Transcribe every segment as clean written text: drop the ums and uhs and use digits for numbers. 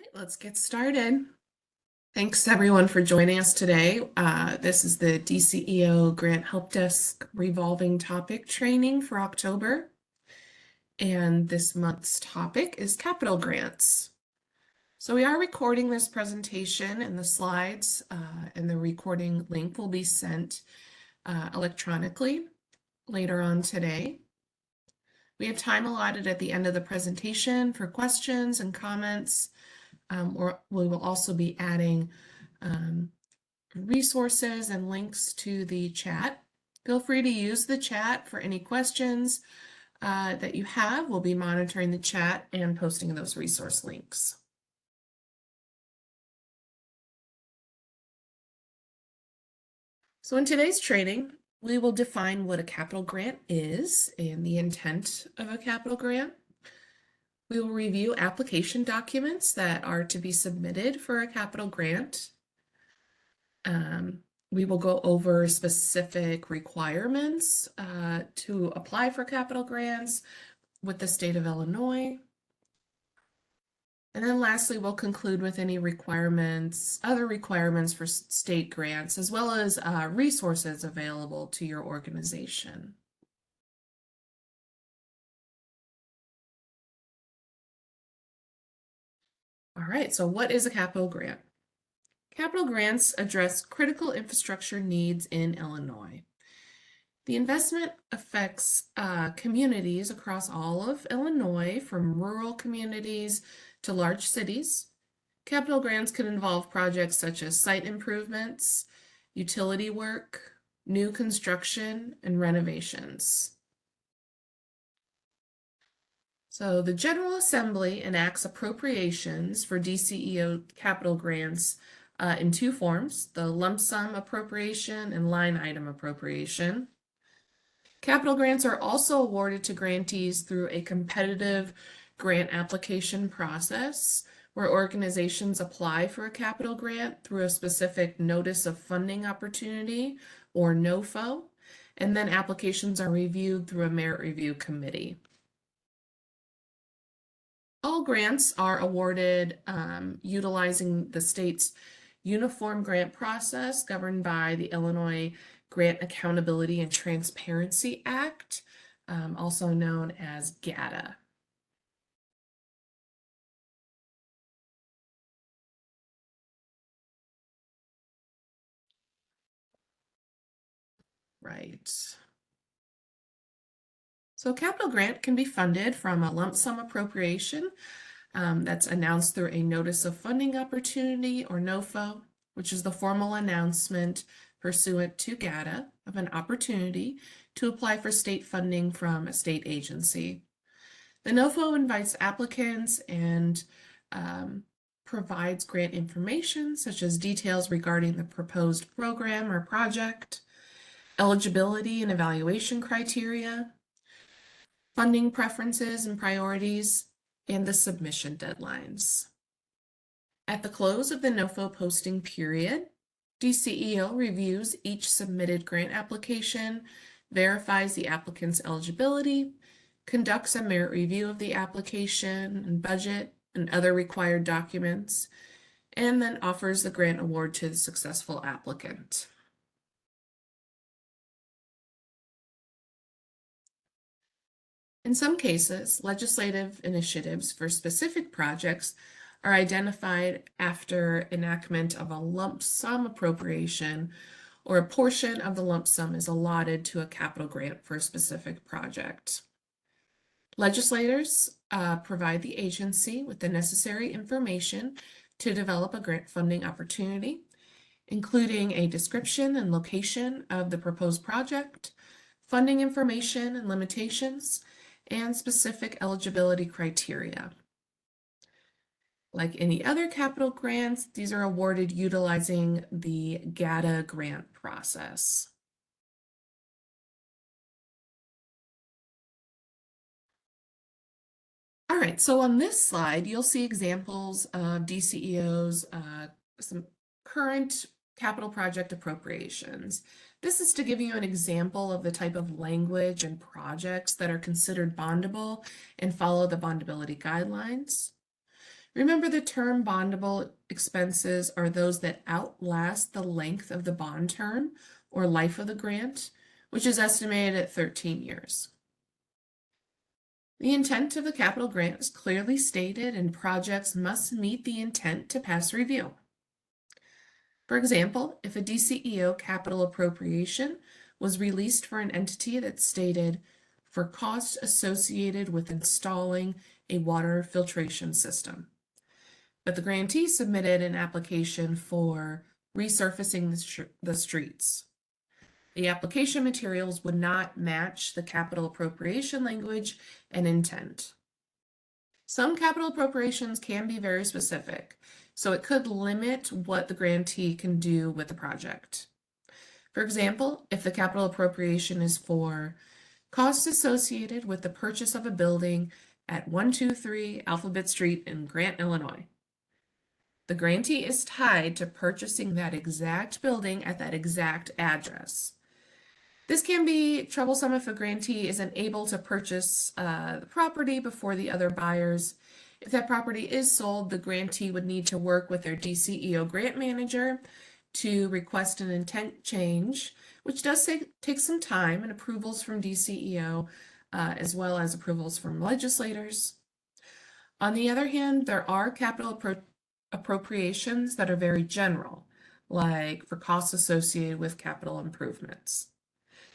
right, let's get started. Thanks everyone for joining us today. This is the DCEO Grant Help Desk revolving topic training for October. And this month's topic is capital grants. So we are recording this presentation and the slides and the recording link will be sent electronically later on today. We have time allotted at the end of the presentation for questions and comments. Or we will also be adding resources and links to the chat. Feel free to use the chat for any questions that you have. We'll be monitoring the chat and posting those resource links. So in today's training, we will define what a capital grant is and the intent of a capital grant. We will review application documents that are to be submitted for a capital grant. We will go over specific requirements to apply for capital grants with the state of Illinois. And then lastly, we'll conclude with any requirements, other requirements for state grants, as well as resources available to your organization. All right, so what is a capital grant? Capital grants address critical infrastructure needs in Illinois. The investment affects communities across all of Illinois, from rural communities to large cities. Capital grants can involve projects such as site improvements, utility work, new construction, and renovations. So the General Assembly enacts appropriations for DCEO capital grants in two forms: the lump sum appropriation and line item appropriation. Capital grants are also awarded to grantees through a competitive grant application process where organizations apply for a capital grant through a specific notice of funding opportunity, or NOFO, and then applications are reviewed through a merit review committee. All grants are awarded utilizing the state's uniform grant process governed by the Illinois Grant Accountability and Transparency Act, also known as GATA. Right. So a capital grant can be funded from a lump sum appropriation that's announced through a notice of funding opportunity, or NOFO, which is the formal announcement pursuant to GATA of an opportunity to apply for state funding from a state agency. The NOFO invites applicants and provides grant information such as details regarding the proposed program or project, eligibility and evaluation criteria, funding preferences and priorities, and the submission deadlines. At the close of the NOFO posting period, DCEO reviews each submitted grant application, verifies the applicant's eligibility, conducts a merit review of the application and budget and other required documents, and then offers the grant award to the successful applicant. In some cases, legislative initiatives for specific projects are identified after enactment of a lump sum appropriation, or a portion of the lump sum is allotted to a capital grant for a specific project. Legislators provide the agency with the necessary information to develop a grant funding opportunity, including a description and location of the proposed project, funding information and limitations, and specific eligibility criteria. Like any other capital grants, these are awarded utilizing the GATA grant process. All right, so on this slide, you'll see examples of DCEO's some current capital project appropriations. This is to give you an example of the type of language and projects that are considered bondable and follow the bondability guidelines. Remember, the term bondable expenses are those that outlast the length of the bond term or life of the grant, which is estimated at 13 years. The intent of the capital grant is clearly stated, and projects must meet the intent to pass review. For example, if a DCEO capital appropriation was released for an entity that stated for costs associated with installing a water filtration system, but the grantee submitted an application for resurfacing the streets, the application materials would not match the capital appropriation language and intent. Some capital appropriations can be very specific, so it could limit what the grantee can do with the project. For example, if the capital appropriation is for costs associated with the purchase of a building at 123 Alphabet Street in Grant, Illinois, the grantee is tied to purchasing that exact building at that exact address. This can be troublesome if a grantee isn't able to purchase the property before the other buyers. If that property is sold, the grantee would need to work with their DCEO grant manager to request an intent change, which does take some time and approvals from DCEO, as well as approvals from legislators. On the other hand, there are capital appropriations that are very general, like for costs associated with capital improvements.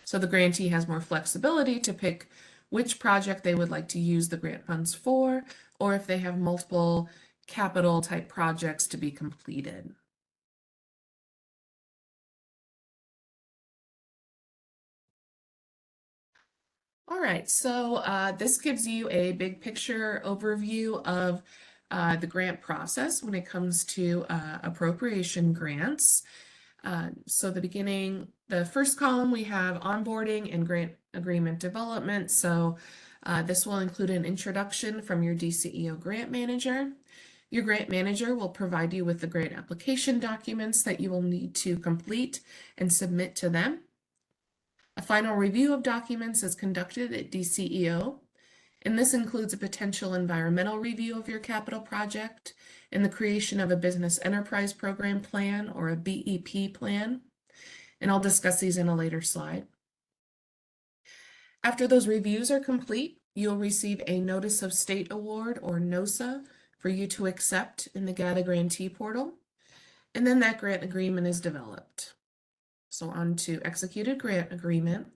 So the grantee has more flexibility to pick which project they would like to use the grant funds for, or if they have multiple capital type projects to be completed. All right, so this gives you a big picture overview of the grant process when it comes to appropriation grants. So the first column, we have onboarding and grant agreement development. So this will include an introduction from your DCEO grant manager. Your grant manager will provide you with the grant application documents that you will need to complete and submit to them. A final review of documents is conducted at DCEO, and this includes a potential environmental review of your capital project and the creation of a business enterprise program plan or a BEP plan. And I'll discuss these in a later slide. After those reviews are complete, you'll receive a Notice of State Award or NOSA for you to accept in the GATA grantee portal. And then that grant agreement is developed. So on to executed grant agreement.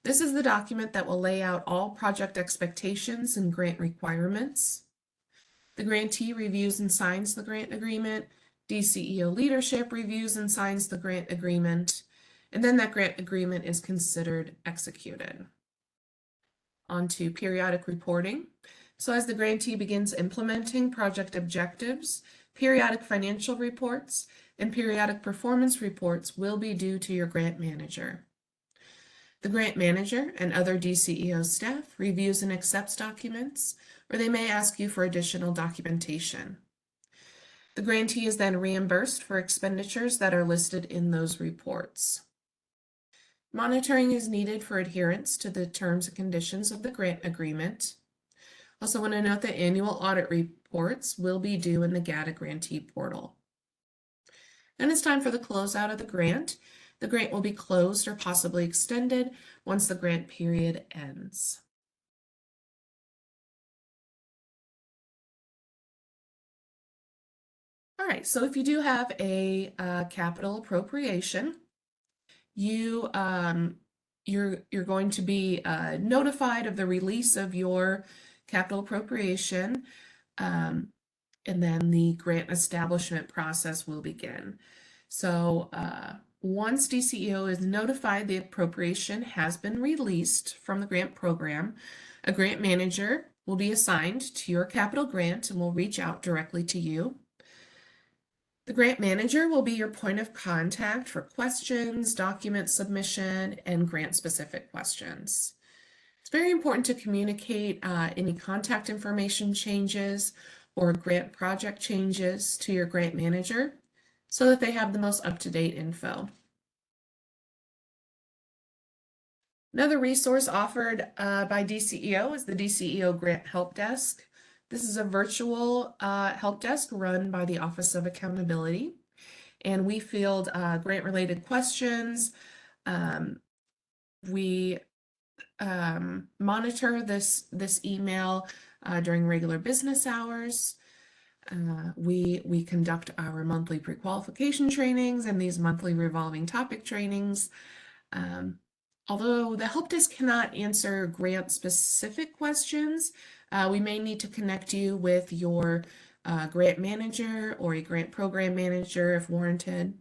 This is the document that will lay out all project expectations and grant requirements. The grantee reviews and signs the grant agreement. DCEO leadership reviews and signs the grant agreement. And then that grant agreement is considered executed. On to periodic reporting. So as the grantee begins implementing project objectives, periodic financial reports and periodic performance reports will be due to your grant manager. The grant manager and other DCEO staff reviews and accepts documents, or they may ask you for additional documentation. The grantee is then reimbursed for expenditures that are listed in those reports. Monitoring is needed for adherence to the terms and conditions of the grant agreement. Also want to note that annual audit reports will be due in the GATA grantee portal. Then it's time for the closeout of the grant. The grant will be closed or possibly extended once the grant period ends. All right, so if you do have a capital appropriation, you're going to be notified of the release of your capital appropriation, and then the grant establishment process will begin. So once DCEO is notified the appropriation has been released from the grant program, a grant manager will be assigned to your capital grant and will reach out directly to you. The grant manager will be your point of contact for questions, document submission, and grant-specific questions. It's very important to communicate any contact information changes or grant project changes to your grant manager so that they have the most up-to-date info. Another resource offered by DCEO is the DCEO Grant Help Desk. This is a virtual help desk run by the Office of Accountability, and we field grant-related questions. We monitor this email during regular business hours. We conduct our monthly pre-qualification trainings and these monthly revolving topic trainings. Although the help desk cannot answer grant-specific questions, we may need to connect you with your grant manager or a grant program manager if warranted.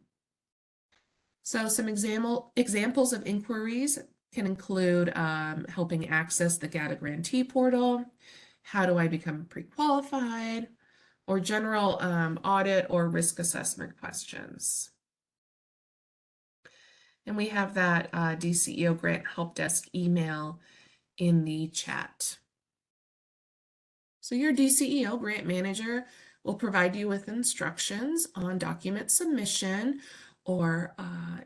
So some examples of inquiries can include helping access the GATA grantee portal, how do I become pre-qualified, or general audit or risk assessment questions. And we have that DCEO Grant Help Desk email in the chat. So your DCEO grant manager will provide you with instructions on document submission or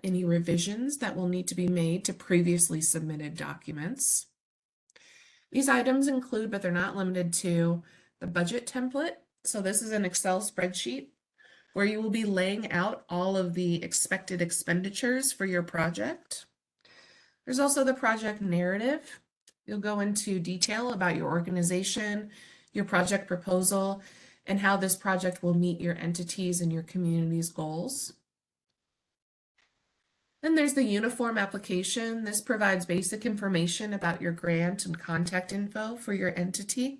any revisions that will need to be made to previously submitted documents. These items include, but they're not limited to, the budget template. So this is an Excel spreadsheet where you will be laying out all of the expected expenditures for your project. There's also the project narrative. You'll go into detail about your organization, your project proposal, and how this project will meet your entities and your community's goals. Then there's the uniform application. This provides basic information about your grant and contact info for your entity.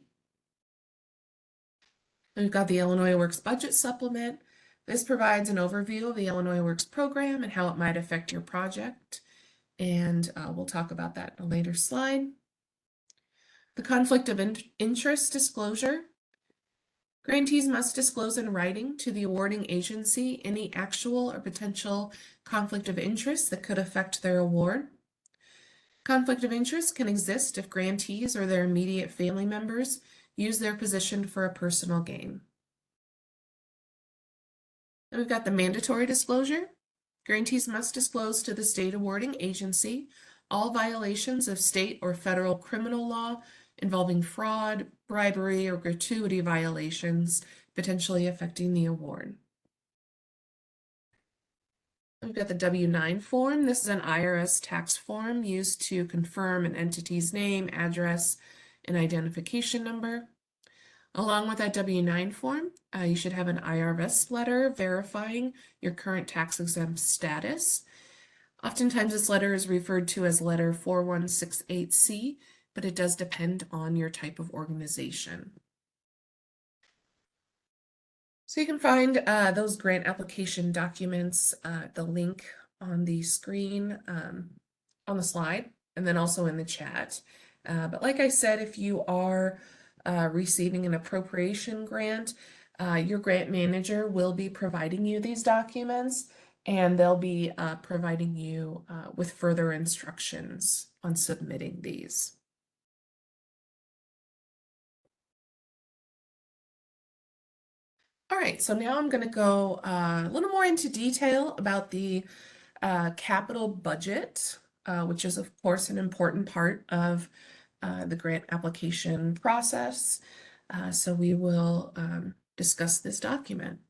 We've got the Illinois Works Budget Supplement. This provides an overview of the Illinois Works program and how it might affect your project. And we'll talk about that in a later slide. The conflict of interest disclosure. Grantees must disclose in writing to the awarding agency any actual or potential conflict of interest that could affect their award. Conflict of interest can exist if grantees or their immediate family members use their position for a personal gain. And we've got the mandatory disclosure. Grantees must disclose to the state awarding agency all violations of state or federal criminal law involving fraud, bribery, or gratuity violations potentially affecting the award. We've got the W-9 form. This is an IRS tax form used to confirm an entity's name, address, and identification number. Along with that W-9 form, you should have an IRS letter verifying your current tax-exempt status. Oftentimes this letter is referred to as letter 4168C, but it does depend on your type of organization. So you can find those grant application documents, the link on the screen, on the slide, and then also in the chat. But like I said, if you are receiving an appropriation grant, your grant manager will be providing you these documents, and they'll be providing you with further instructions on submitting these. All right, so now I'm going to go a little more into detail about the capital budget, which is, of course, an important part of the grant application process. So we will discuss this document.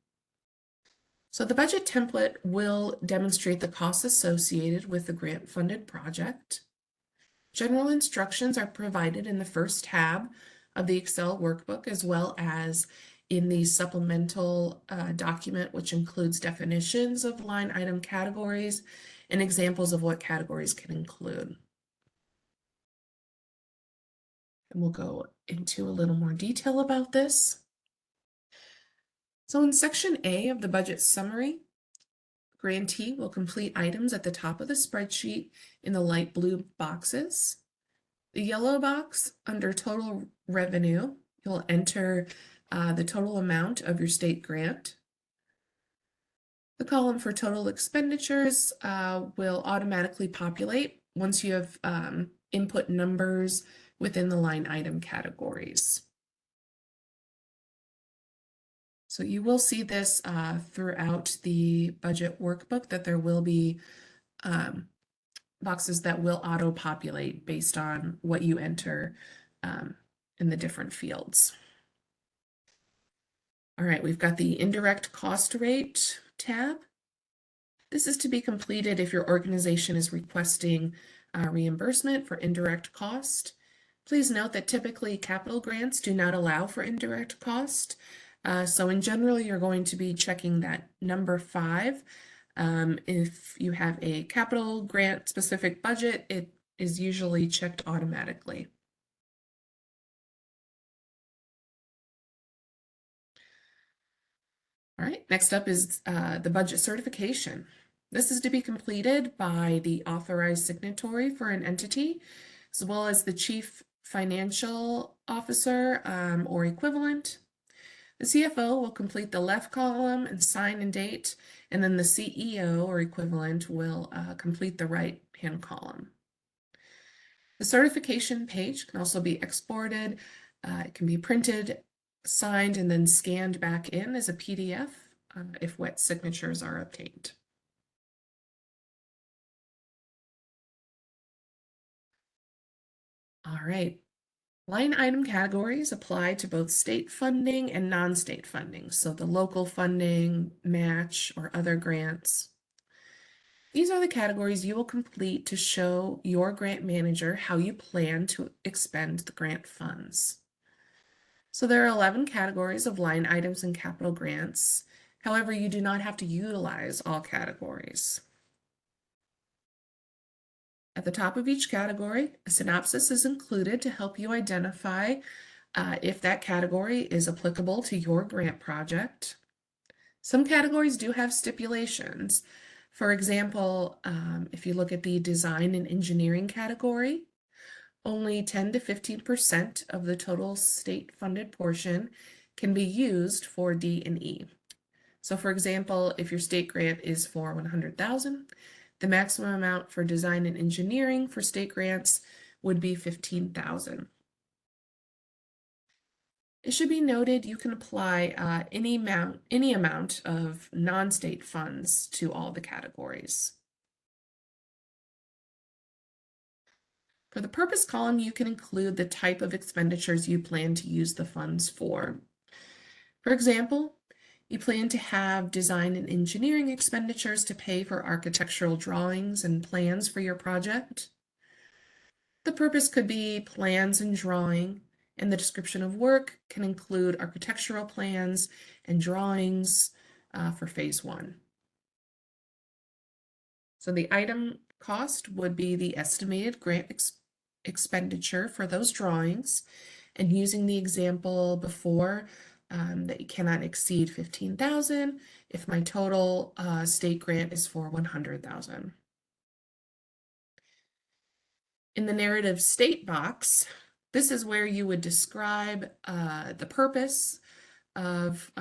So the budget template will demonstrate the costs associated with the grant-funded project. General instructions are provided in the first tab of the Excel workbook, as well as in the supplemental document, which includes definitions of line item categories and examples of what categories can include. And we'll go into a little more detail about this. So in section A of the budget summary, grantee will complete items at the top of the spreadsheet in the light blue boxes. The yellow box under total revenue, you'll enter the total amount of your state grant. The column for total expenditures will automatically populate once you have input numbers within the line item categories. So you will see this throughout the budget workbook, that there will be boxes that will auto-populate based on what you enter in the different fields. All right, we've got the indirect cost rate tab. This is to be completed if your organization is requesting reimbursement for indirect cost. Please note that typically capital grants do not allow for indirect cost. So in general, you're going to be checking that number 5. If you have a capital grant specific budget, it is usually checked automatically. All right, next up is the budget certification. This is to be completed by the authorized signatory for an entity, as well as the chief financial officer or equivalent. The CFO will complete the left column and sign and date, and then the CEO or equivalent will complete the right-hand column. The certification page can also be exported. It can be printed, signed, and then scanned back in as a PDF if wet signatures are obtained. All right. Line item categories apply to both state funding and non-state funding, so the local funding, match, or other grants. These are the categories you will complete to show your grant manager how you plan to expend the grant funds. So there are 11 categories of line items in capital grants. However, you do not have to utilize all categories. At the top of each category, a synopsis is included to help you identify if that category is applicable to your grant project. Some categories do have stipulations. For example, if you look at the design and engineering category, only 10 to 15% of the total state-funded portion can be used for D&E. So for example, if your state grant is for $100,000, the maximum amount for design and engineering for state grants would be $15,000. It should be noted you can apply any amount of non-state funds to all the categories. For the purpose column, you can include the type of expenditures you plan to use the funds for. For example, you plan to have design and engineering expenditures to pay for architectural drawings and plans for your project. The purpose could be plans and drawing, and the description of work can include architectural plans and drawings for phase 1. So the item cost would be the estimated grant expenditure for those drawings, and using the example before, that you cannot exceed $15,000 if my total state grant is for $100,000. In the narrative state box, this is where you would describe the purpose of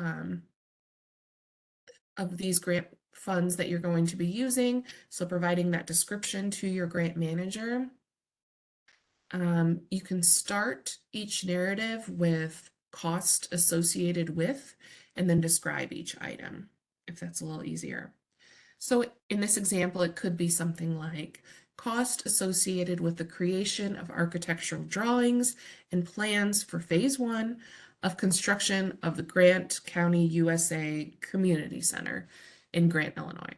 these grant funds that you're going to be using. So providing that description to your grant manager. You can start each narrative with cost associated with, and then describe each item, if that's a little easier. So in this example, it could be something like cost associated with the creation of architectural drawings and plans for phase 1 of construction of the Grant County USA Community Center in Grant, Illinois.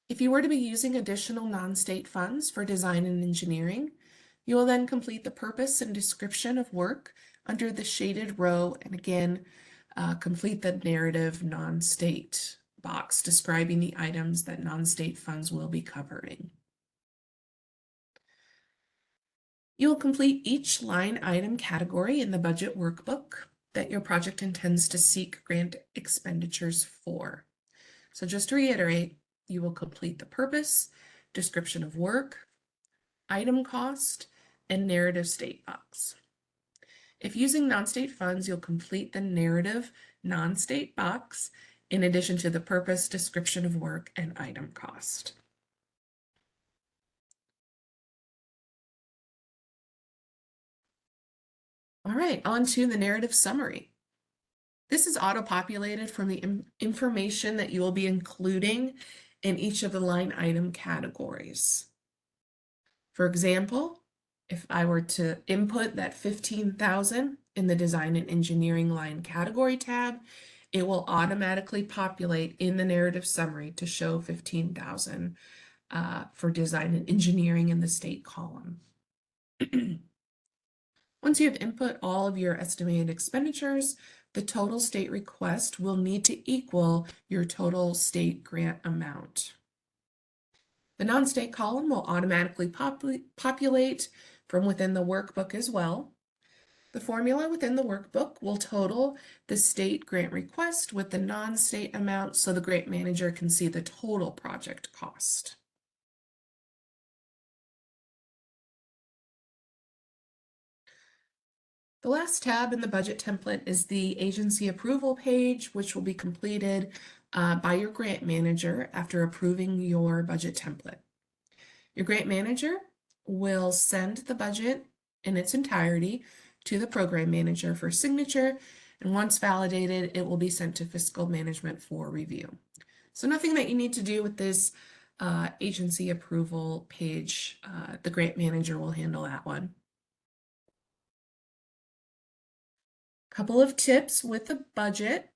If you were to be using additional non-state funds for design and engineering, you will then complete the purpose and description of work under the shaded row, and again, complete the narrative non-state box describing the items that non-state funds will be covering. You'll complete each line item category in the budget workbook that your project intends to seek grant expenditures for. So just to reiterate, you will complete the purpose, description of work, item cost, and narrative state box. If using non-state funds, you'll complete the narrative non-state box in addition to the purpose, description of work, and item cost. All right, on to the narrative summary. This is auto-populated from the information that you will be including in each of the line item categories. For example, If I were to input that 15,000 in the design and engineering line category tab, it will automatically populate in the narrative summary to show 15,000 for design and engineering in the state column. Once you have input all of your estimated expenditures, the total state request will need to equal your total state grant amount. The non-state column will automatically populate from within the workbook as well. The formula within the workbook will total the state grant request with the non-state amount so the grant manager can see the total project cost. The last tab in the budget template is the agency approval page, which will be completed by your grant manager after approving your budget template. Your grant manager will send the budget in its entirety to the program manager for signature, and once validated, it will be sent to fiscal management for review. So nothing that you need to do with this agency approval page. The grant manager will handle that one. Couple of tips with the budget.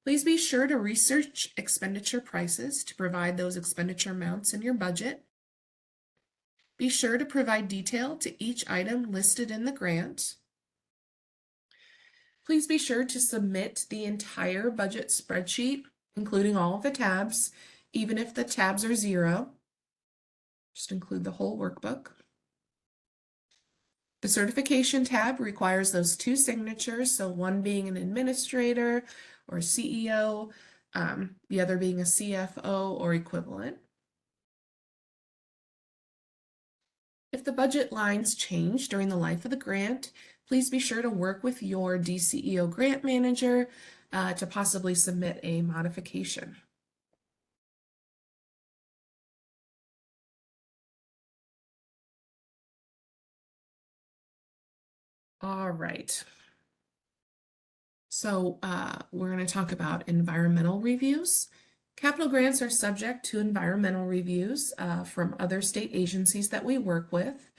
Please be sure to research expenditure prices to provide those expenditure amounts in your budget. Be sure to provide detail to each item listed in the grant. Please be sure to submit the entire budget spreadsheet, including all of the tabs, even if the tabs are 0. Just include the whole workbook. The certification tab requires those 2 signatures, so one being an administrator or CEO, the other being a CFO or equivalent. If the budget lines change during the life of the grant, please be sure to work with your DCEO grant manager to possibly submit a modification. All right. So we're going to talk about environmental reviews. Capital grants are subject to environmental reviews from other state agencies that we work with,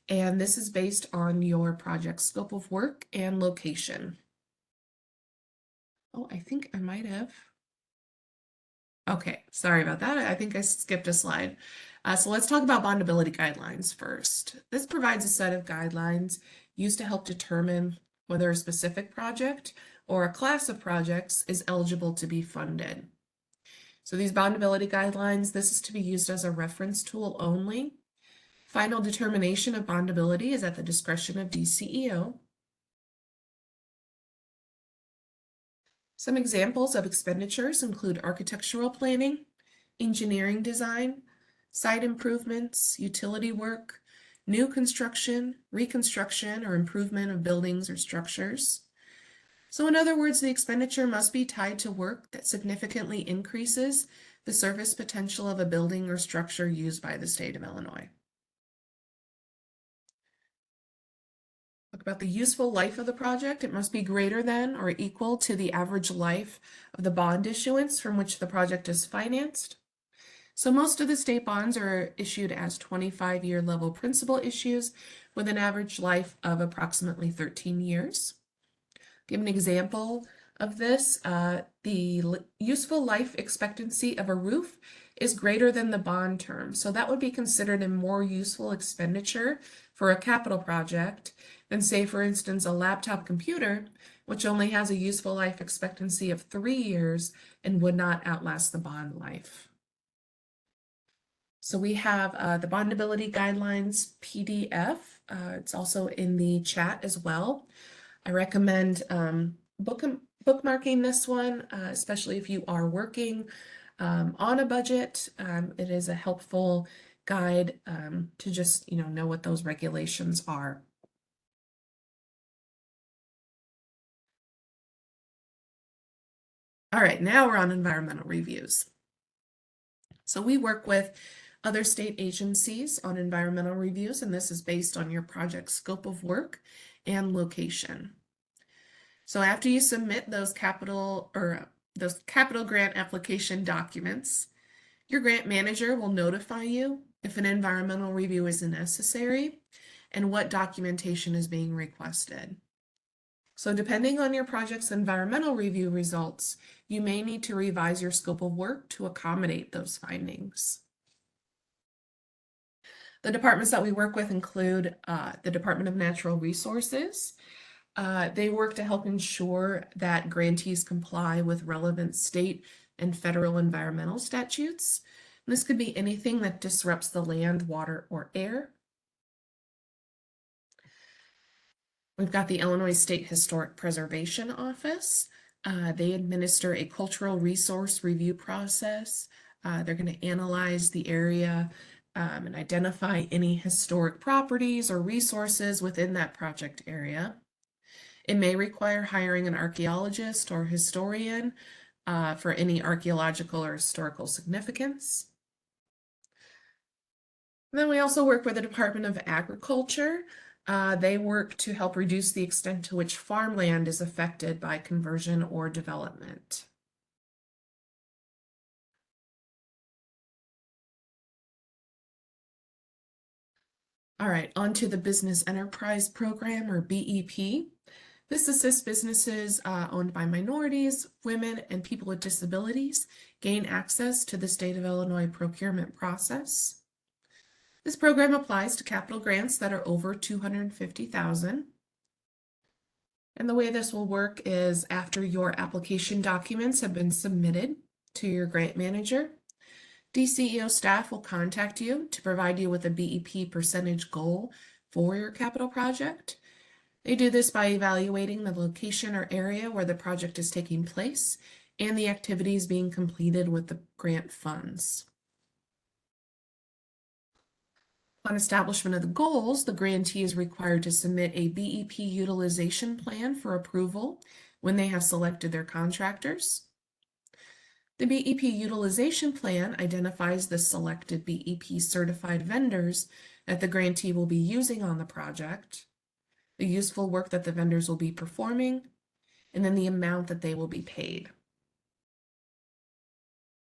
and this is based on your project scope of work and location. Oh, I think I might have. Okay, sorry about that. I think I skipped a slide. So let's talk about bondability guidelines first. This provides a set of guidelines used to help determine whether a specific project or a class of projects is eligible to be funded. So these bondability guidelines, this is to be used as a reference tool only. Final determination of bondability is at the discretion of DCEO. Some examples of expenditures include architectural planning, engineering design, site improvements, utility work, new construction, reconstruction, or improvement of buildings or structures. So in other words, the expenditure must be tied to work that significantly increases the service potential of a building or structure used by the state of Illinois. Talk about the useful life of the project. It must be greater than or equal to the average life of the bond issuance from which the project is financed. So most of the state bonds are issued as 25-year level principal issues with an average life of approximately 13 years. Give an example of this. The useful life expectancy of a roof is greater than the bond term. So that would be considered a more useful expenditure for a capital project than, say, for instance, a laptop computer, which only has a useful life expectancy of 3 years and would not outlast the bond life. So we have the bondability guidelines PDF. It's also in the chat as well. I recommend bookmarking this one, especially if you are working on a budget. It is a helpful guide to just know what those regulations are. All right, now we're on environmental reviews. So we work with other state agencies on environmental reviews, and this is based on your project scope of work and location. So after you submit those capital grant application documents, your grant manager will notify you if an environmental review is necessary, and what documentation is being requested. So depending on your project's environmental review results, you may need to revise your scope of work to accommodate those findings. The departments that we work with include the Department of Natural Resources. They work to help ensure that grantees comply with relevant state and federal environmental statutes. And this could be anything that disrupts the land, water, or air. We've got the Illinois State Historic Preservation Office. They administer a cultural resource review process. They're going to analyze the area and identify any historic properties or resources within that project area. It may require hiring an archaeologist or historian for any archaeological or historical significance. And then we also work with the Department of Agriculture. They work to help reduce the extent to which farmland is affected by conversion or development. All right, on to the Business Enterprise Program, or BEP. This assists businesses owned by minorities, women, and people with disabilities gain access to the state of Illinois procurement process. This program applies to capital grants that are over $250,000. And the way this will work is after your application documents have been submitted to your grant manager, DCEO staff will contact you to provide you with a BEP percentage goal for your capital project. They do this by evaluating the location or area where the project is taking place and the activities being completed with the grant funds. On establishment of the goals, the grantee is required to submit a BEP utilization plan for approval when they have selected their contractors. The BEP utilization plan identifies the selected BEP certified vendors that the grantee will be using on the project, the useful work that the vendors will be performing, and then the amount that they will be paid.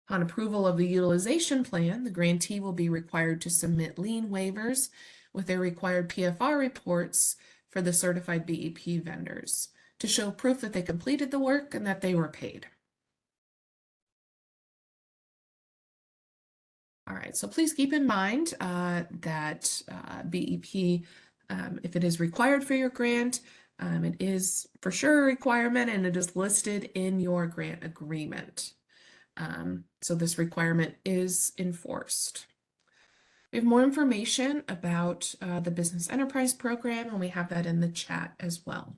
On approval of the utilization plan, the grantee will be required to submit lien waivers with their required PFR reports for the certified BEP vendors to show proof that they completed the work and that they were paid. All right, so please keep in mind that BEP, if it is required for your grant, it is for sure a requirement and it is listed in your grant agreement. So this requirement is enforced. We have more information about the Business Enterprise Program, and we have that in the chat as well.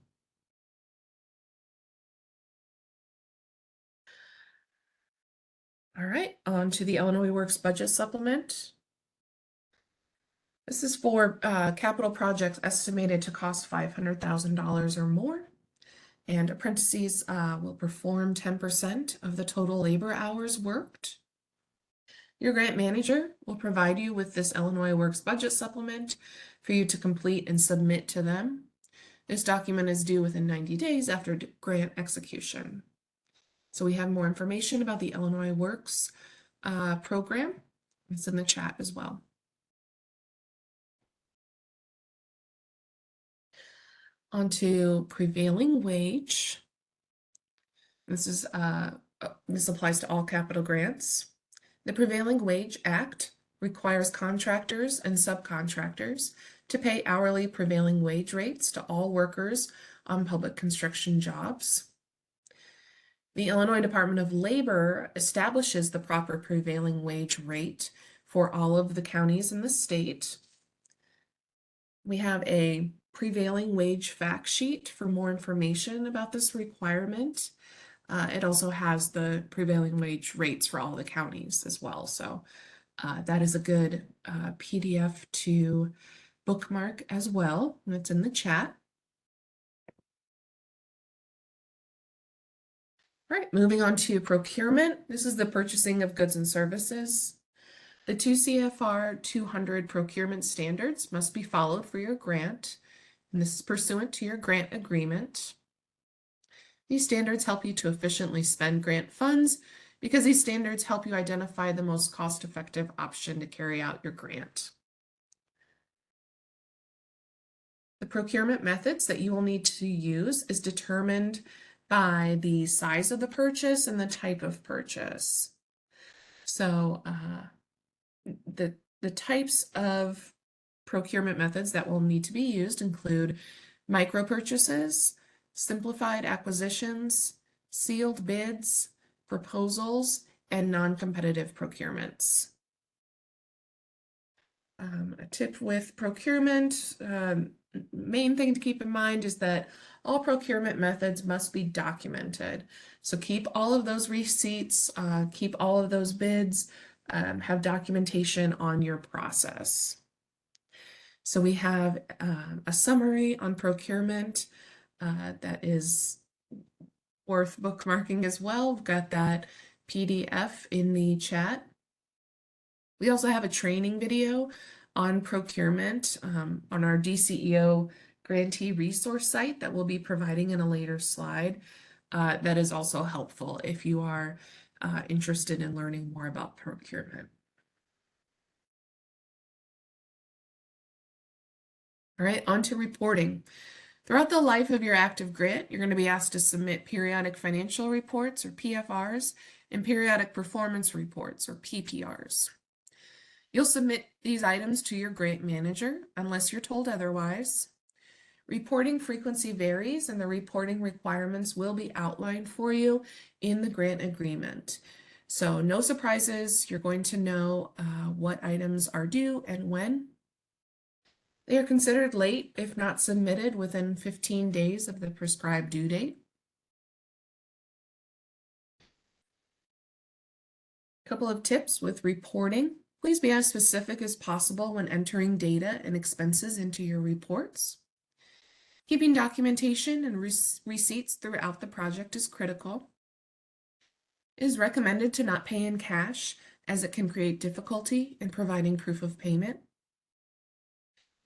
All right, on to the Illinois Works Budget Supplement. This is for capital projects estimated to cost $500,000 or more, and apprentices will perform 10% of the total labor hours worked. Your grant manager will provide you with this Illinois Works Budget Supplement for you to complete and submit to them. This document is due within 90 days after grant execution. So we have more information about the Illinois Works program. It's in the chat as well. On to prevailing wage. This applies to all capital grants. The Prevailing Wage Act requires contractors and subcontractors to pay hourly prevailing wage rates to all workers on public construction jobs. The Illinois Department of Labor establishes the proper prevailing wage rate for all of the counties in the state. We have a prevailing wage fact sheet for more information about this requirement. It also has the prevailing wage rates for all the counties as well. So that is a good PDF to bookmark as well. And it's in the chat. All right, moving on to procurement. This is the purchasing of goods and services. The 2 CFR 200 procurement standards must be followed for your grant, and this is pursuant to your grant agreement. These standards help you to efficiently spend grant funds because these standards help you identify the most cost-effective option to carry out your grant. The procurement methods that you will need to use is determined by the size of the purchase and the type of purchase. So the types of procurement methods that will need to be used include micro purchases, simplified acquisitions, sealed bids, proposals, and non-competitive procurements. A tip with procurement, main thing to keep in mind is that all procurement methods must be documented. So keep all of those receipts, keep all of those bids, have documentation on your process. So we have a summary on procurement that is worth bookmarking as well. We've got that PDF in the chat. We also have a training video on procurement on our DCEO grantee resource site that we'll be providing in a later slide. That is also helpful if you are interested in learning more about procurement. All right, on to reporting. Throughout the life of your active grant, you're going to be asked to submit periodic financial reports, or PFRs, and periodic performance reports, or PPRs. You'll submit these items to your grant manager unless you're told otherwise. Reporting frequency varies, and the reporting requirements will be outlined for you in the grant agreement. So no surprises, you're going to know what items are due and when. They are considered late if not submitted within 15 days of the prescribed due date. A couple of tips with reporting. Please be as specific as possible when entering data and expenses into your reports. Keeping documentation and receipts throughout the project is critical. It is recommended to not pay in cash, as it can create difficulty in providing proof of payment.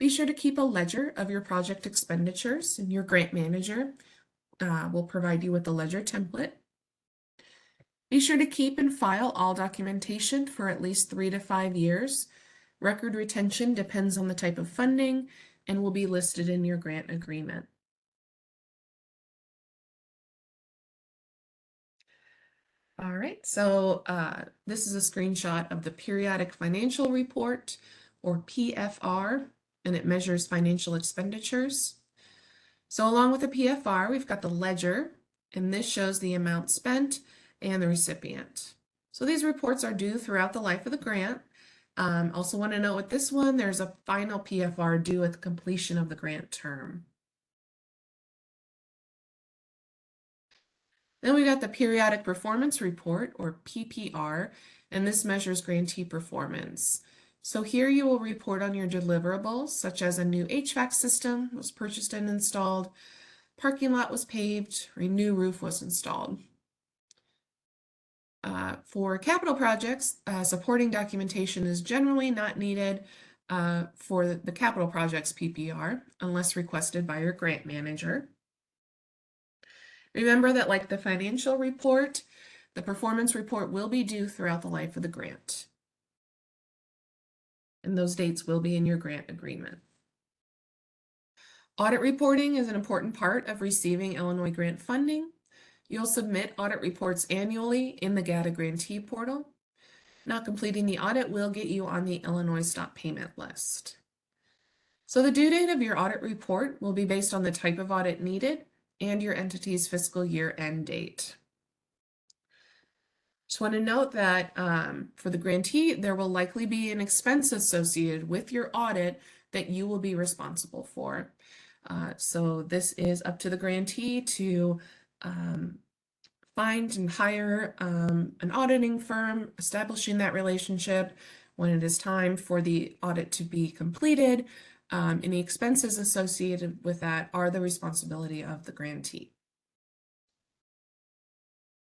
Be sure to keep a ledger of your project expenditures, and your grant manager will provide you with the ledger template. Be sure to keep and file all documentation for at least 3 to 5 years. Record retention depends on the type of funding and will be listed in your grant agreement. All right, so this is a screenshot of the periodic financial report, or PFR, and it measures financial expenditures. So along with the PFR, we've got the ledger, and this shows the amount spent and the recipient. So these reports are due throughout the life of the grant. Also want to note with this one, there's a final PFR due at the completion of the grant term. Then we got the periodic performance report, or PPR, and this measures grantee performance. So here you will report on your deliverables, such as a new HVAC system was purchased and installed, parking lot was paved, or a new roof was installed. For capital projects, supporting documentation is generally not needed for the capital projects PPR unless requested by your grant manager. Remember that, like the financial report, the performance report will be due throughout the life of the grant. And those dates will be in your grant agreement. Audit reporting is an important part of receiving Illinois grant funding. You'll submit audit reports annually in the GATA grantee portal. Not completing the audit will get you on the Illinois Stop Payment list. So the due date of your audit report will be based on the type of audit needed and your entity's fiscal year end date. Just want to note that for the grantee, there will likely be an expense associated with your audit that you will be responsible for. So this is up to the grantee to find and hire an auditing firm, establishing that relationship. When it is time for the audit to be completed, any expenses associated with that are the responsibility of the grantee.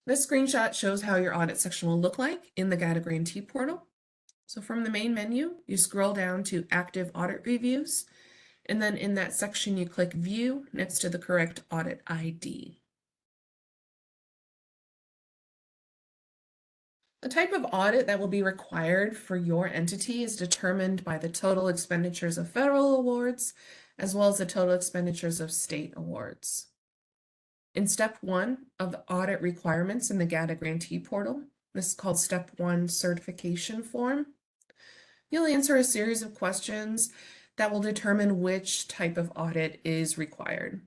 This screenshot shows how your audit section will look like in the GATA grantee portal. So from the main menu, you scroll down to Active Audit Reviews, and then in that section you click View next to the correct audit ID. The type of audit that will be required for your entity is determined by the total expenditures of federal awards, as well as the total expenditures of state awards. In step 1 of the audit requirements in the GATA grantee portal, this is called step 1 certification form, you'll answer a series of questions that will determine which type of audit is required.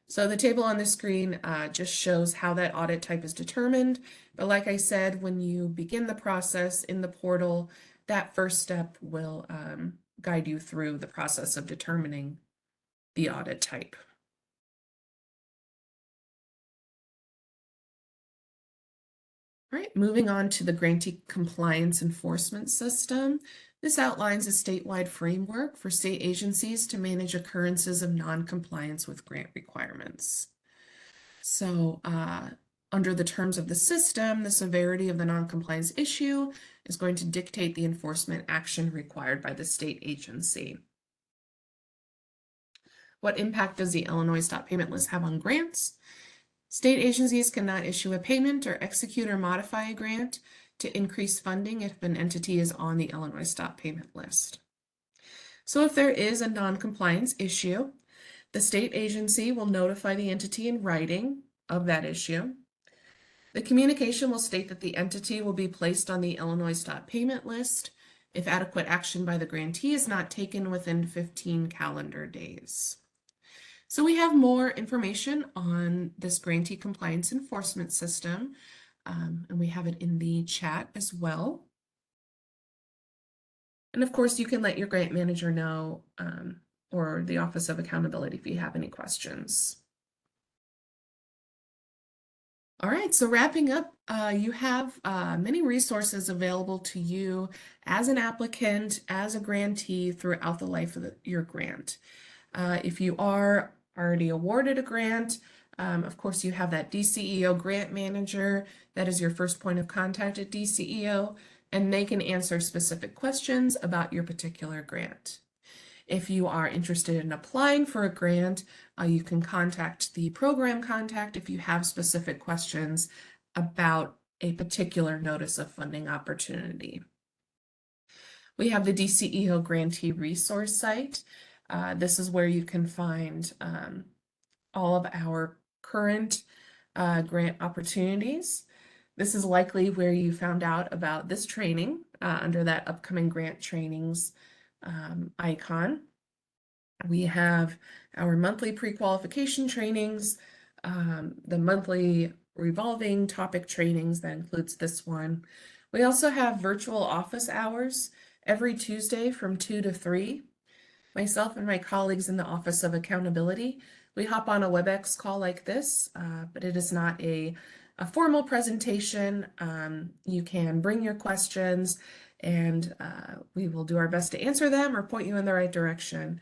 So the table on the screen just shows how that audit type is determined. But like I said, when you begin the process in the portal, that first step will guide you through the process of determining the audit type. All right, moving on to the grantee compliance enforcement system. This outlines a statewide framework for state agencies to manage occurrences of non-compliance with grant requirements. So under the terms of the system, the severity of the non-compliance issue is going to dictate the enforcement action required by the state agency. What impact does the Illinois Stop Payment List have on grants? State agencies cannot issue a payment or execute or modify a grant to increase funding if an entity is on the Illinois Stop Payment List. So if there is a non-compliance issue, the state agency will notify the entity in writing of that issue. The communication will state that the entity will be placed on the Illinois Stop Payment List if adequate action by the grantee is not taken within 15 calendar days. So we have more information on this grantee compliance enforcement system, and we have it in the chat as well. And of course, you can let your grant manager know or the Office of Accountability if you have any questions. All right, so wrapping up, you have many resources available to you as an applicant, as a grantee throughout the life of your grant. If you are already awarded a grant, of course, you have that DCEO grant manager. That is your first point of contact at DCEO, and they can answer specific questions about your particular grant. If you are interested in applying for a grant, you can contact the program contact if you have specific questions about a particular notice of funding opportunity. We have the DCEO grantee resource site. This is where you can find all of our current grant opportunities. This is likely where you found out about this training under that upcoming grant trainings icon. We have our monthly pre-qualification trainings, the monthly revolving topic trainings, that includes this one. We also have virtual office hours every Tuesday from 2 to 3. Myself and my colleagues in the Office of Accountability, we hop on a WebEx call like this, but it is not a formal presentation. You can bring your questions and we will do our best to answer them or point you in the right direction.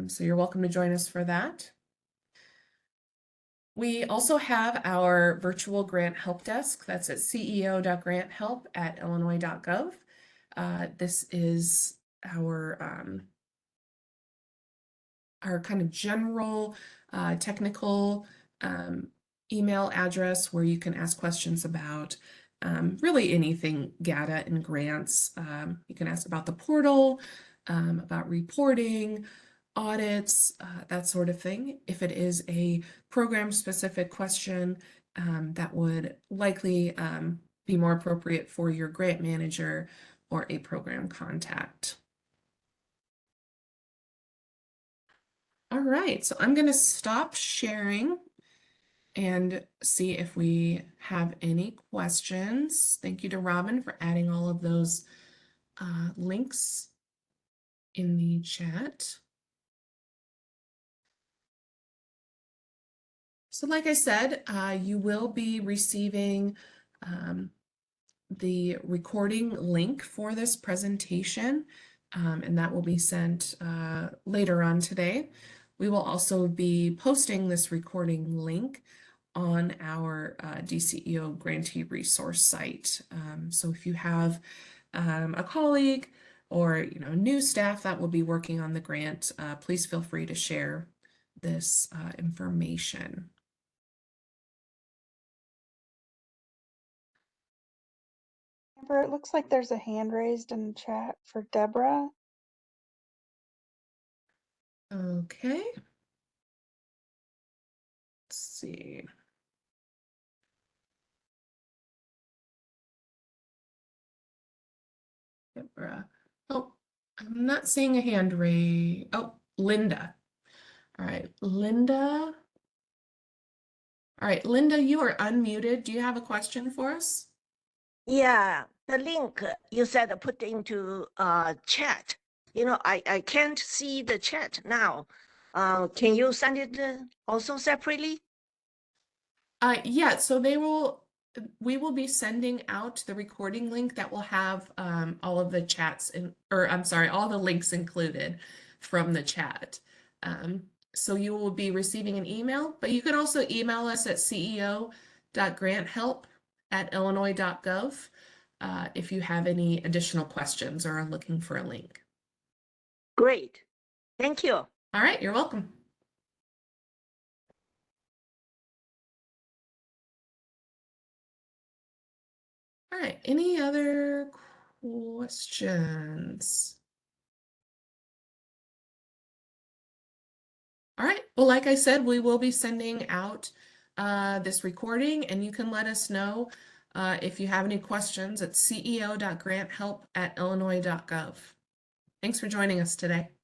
So you're welcome to join us for that. We also have our virtual grant help desk. That's at ceo.granthelp@illinois.gov. This is our kind of general technical email address where you can ask questions about really anything GATA and grants. You can ask about the portal, about reporting, audits, that sort of thing. If it is a program-specific question, that would likely be more appropriate for your grant manager or a program contact. All right, so I'm going to stop sharing and see if we have any questions. Thank you to Robin for adding all of those links in the chat. So like I said, you will be receiving the recording link for this presentation, and that will be sent later on today. We will also be posting this recording link on our DCEO grantee resource site. So if you have a colleague or new staff that will be working on the grant, please feel free to share this information. Amber, it looks like there's a hand raised in the chat for Deborah. Okay. Let's see. Deborah. Oh, I'm not seeing a hand raise. Oh, Linda. All right, Linda. All right, Linda, you are unmuted. Do you have a question for us? Yeah, the link you said put into chat. I can't see the chat now. Can you send it also separately? Yeah, so we will be sending out the recording link that will have all of the chats or I'm sorry, all the links included from the chat. So you will be receiving an email, but you can also email us at ceo.granthelp@illinois.gov if you have any additional questions or are looking for a link. Great. Thank you. All right, you're welcome. All right, any other questions? All right. Well, like I said, we will be sending out this recording, and you can let us know if you have any questions at ceo.granthelp@illinois.gov. Thanks for joining us today.